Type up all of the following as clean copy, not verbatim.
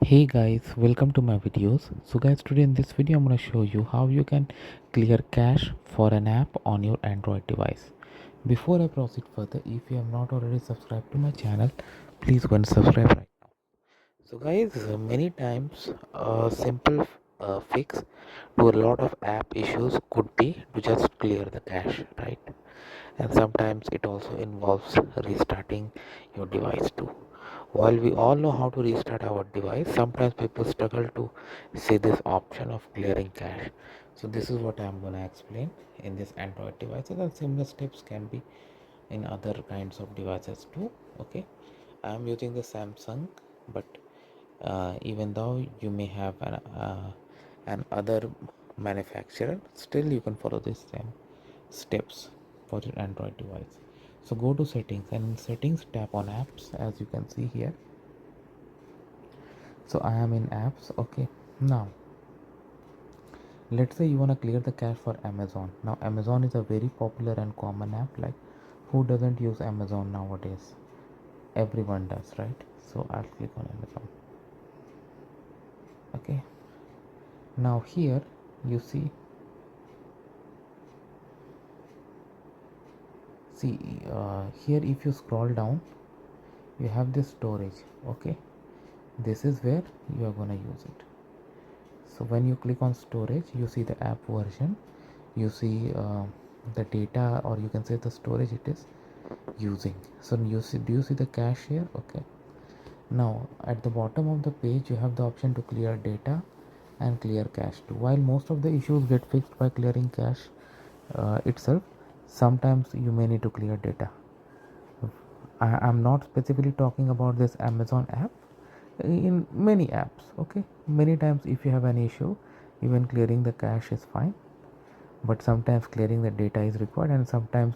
Hey guys, welcome to my videos. So guys, today in this video I'm going to show you how you can clear cache for an app on your Android device. Before I proceed further, if you have not already subscribed to my channel, please go and subscribe right now. So guys, many times a simple fix to a lot of app issues could be to just clear the cache, right? And sometimes it also involves restarting your device too. While we all know how to restart our device, sometimes people struggle to see this option of clearing cache. So this is what I'm going to explain in this Android devices, and similar steps can be in other kinds of devices too. Okay, I'm using the Samsung, but even though you may have an other manufacturer, still you can follow the same steps for your Android device. So go to settings, and in settings tap on apps, as you can see here. So I am in apps. Okay, now let's say you want to clear the cache for Amazon. Now Amazon is a very popular and common app. Like, who doesn't use Amazon nowadays? Everyone does, right? So I'll click on Amazon. Okay, now here you see here, if you scroll down, you have this storage. Okay, this is where you are gonna use it. So when you click on storage, you see the app version, you see the data, or you can say the storage it is using. So you see, do you see the cache here? Okay, now at the bottom of the page you have the option to clear data and clear cache too. While most of the issues get fixed by clearing cache itself, sometimes you may need to clear data. I'm not specifically talking about this Amazon app, in many apps. Okay, many times if you have an issue, even clearing the cache is fine, but sometimes clearing the data is required, and sometimes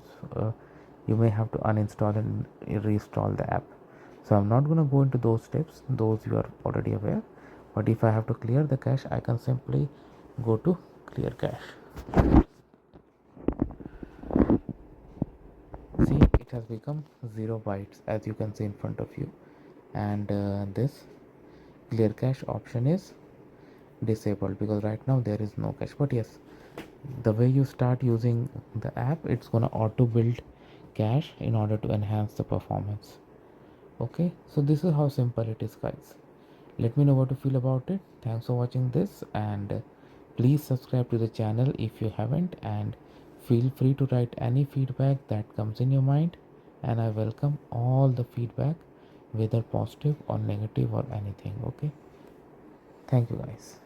you may have to uninstall and reinstall the app. So I'm not going to go into those steps, those you are already aware. But if I have to clear the cache, I can simply go to clear cache. See, it has become 0 bytes, as you can see in front of you, and this clear cache option is disabled because right now there is no cache. But yes, the way you start using the app, it's gonna auto build cache in order to enhance the performance. Okay, so this is how simple it is, guys. Let me know what you feel about it. Thanks for watching this, and please subscribe to the channel if you haven't, and feel free to write any feedback that comes in your mind, and I welcome all the feedback, whether positive or negative or anything. Okay, thank you guys.